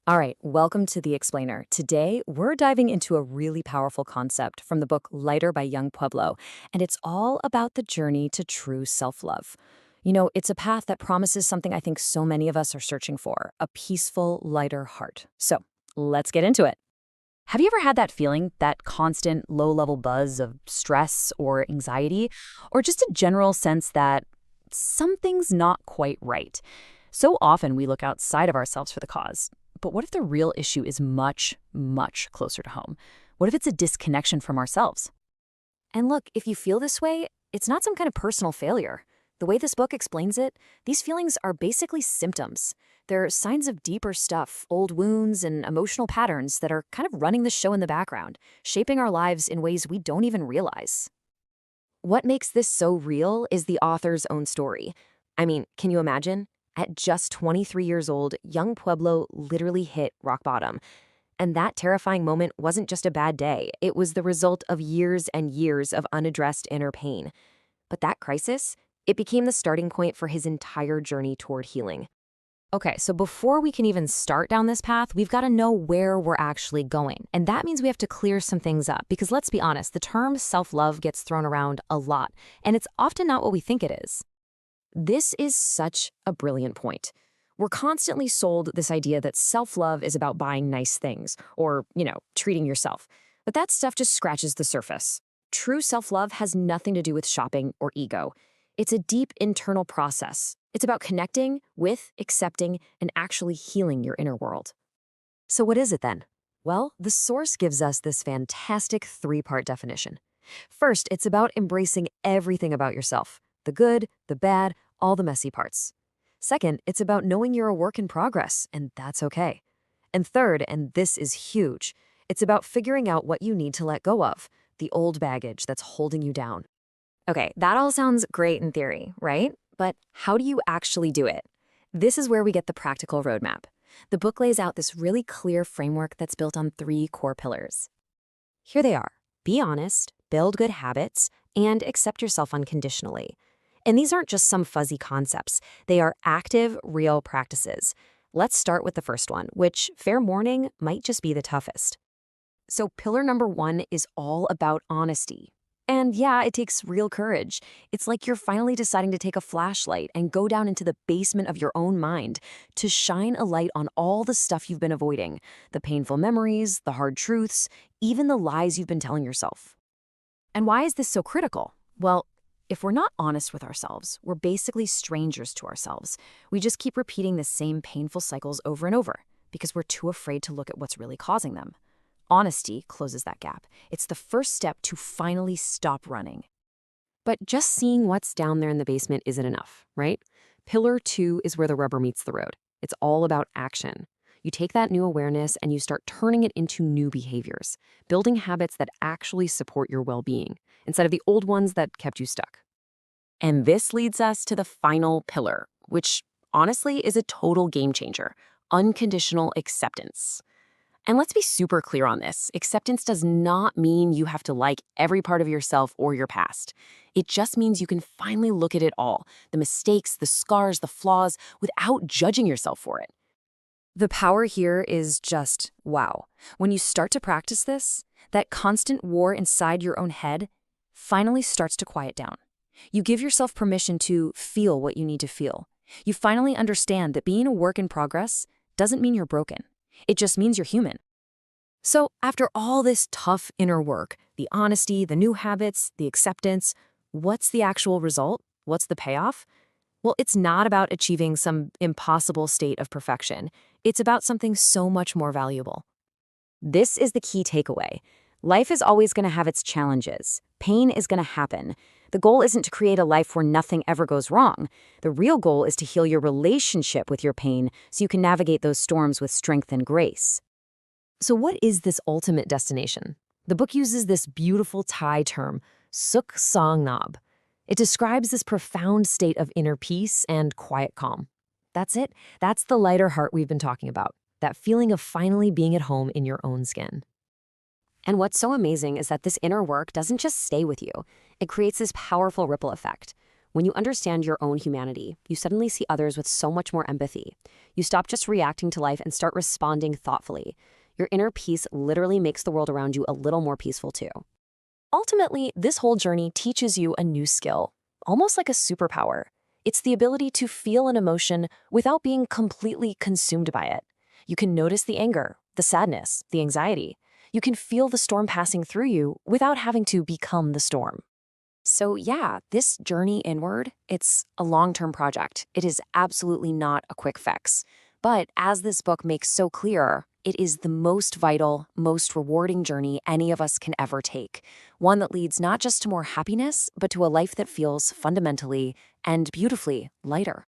All right, welcome to The Explainer. Today, we're diving into a really powerful concept from the book Lighter by Young Pueblo, and it's all about the journey to true self-love. It's a path that promises something I think so many of us are searching for, a peaceful, lighter heart. So, let's get into it. Have you ever had that feeling, that constant low-level buzz of stress or anxiety, or just a general sense that something's not quite right? So often we look outside of ourselves for the cause. But what if the real issue is much, much closer to home? What if it's a disconnection from ourselves? And look, if you feel this way, it's not some kind of personal failure. The way this book explains it, these feelings are basically symptoms. They're signs of deeper stuff, old wounds and emotional patterns that are kind of running the show in the background, shaping our lives in ways we don't even realize. What makes this so real is the author's own story. I mean, can you imagine? At just 23 years old, young Pueblo literally hit rock bottom. And that terrifying moment wasn't just a bad day. It was the result of years and years of unaddressed inner pain. But that crisis, it became the starting point for his entire journey toward healing. Okay, so before we can even start down this path, we've got to know where we're actually going. And that means we have to clear some things up, because let's be honest, the term self-love gets thrown around a lot, and it's often not what we think it is. This is such a brilliant point. We're constantly sold this idea that self-love is about buying nice things or, treating yourself. But that stuff just scratches the surface. True self-love has nothing to do with shopping or ego. It's a deep internal process. It's about connecting with, accepting, and actually healing your inner world. So what is it then? Well, the source gives us this fantastic three-part definition. First, it's about embracing everything about yourself. The good, the bad, all the messy parts. Second, it's about knowing you're a work in progress, and that's okay. And third, and this is huge, it's about figuring out what you need to let go of, the old baggage that's holding you down. Okay, that all sounds great in theory, right? But how do you actually do it? This is where we get the practical roadmap. The book lays out this really clear framework that's built on three core pillars. Here they are. Be honest, build good habits, and accept yourself unconditionally. And these aren't just some fuzzy concepts. They are active, real practices. Let's start with the first one, which, fair warning, might just be the toughest. So pillar number one is all about honesty. And yeah, it takes real courage. It's like you're finally deciding to take a flashlight and go down into the basement of your own mind to shine a light on all the stuff you've been avoiding, the painful memories, the hard truths, even the lies you've been telling yourself. And why is this so critical? Well, if we're not honest with ourselves, we're basically strangers to ourselves. We just keep repeating the same painful cycles over and over because we're too afraid to look at what's really causing them. Honesty closes that gap. It's the first step to finally stop running. But just seeing what's down there in the basement isn't enough, right? Pillar two is where the rubber meets the road. It's all about action. You take that new awareness and you start turning it into new behaviors, building habits that actually support your well-being, instead of the old ones that kept you stuck. And this leads us to the final pillar, which honestly is a total game changer: unconditional acceptance. And let's be super clear on this. Acceptance does not mean you have to like every part of yourself or your past. It just means you can finally look at it all, the mistakes, the scars, the flaws, without judging yourself for it. The power here is just wow. When you start to practice this, that constant war inside your own head finally starts to quiet down. You give yourself permission to feel what you need to feel. You finally understand that being a work in progress doesn't mean you're broken. It just means you're human. So after all this tough inner work, the honesty, the new habits, the acceptance, what's the actual result? What's the payoff? Well, it's not about achieving some impossible state of perfection. It's about something so much more valuable. This is the key takeaway. Life is always going to have its challenges. Pain is going to happen. The goal isn't to create a life where nothing ever goes wrong. The real goal is to heal your relationship with your pain so you can navigate those storms with strength and grace. So what is this ultimate destination? The book uses this beautiful Thai term, Suk Song Nob. It describes this profound state of inner peace and quiet calm. That's it. That's the lighter heart we've been talking about, that feeling of finally being at home in your own skin. And what's so amazing is that this inner work doesn't just stay with you. It creates this powerful ripple effect. When you understand your own humanity, you suddenly see others with so much more empathy. You stop just reacting to life and start responding thoughtfully. Your inner peace literally makes the world around you a little more peaceful too. Ultimately, this whole journey teaches you a new skill, almost like a superpower. It's the ability to feel an emotion without being completely consumed by it. You can notice the anger, the sadness, the anxiety. You can feel the storm passing through you without having to become the storm. So yeah, this journey inward, it's a long-term project. It is absolutely not a quick fix. But as this book makes so clear, it is the most vital, most rewarding journey any of us can ever take. One that leads not just to more happiness, but to a life that feels fundamentally and beautifully lighter.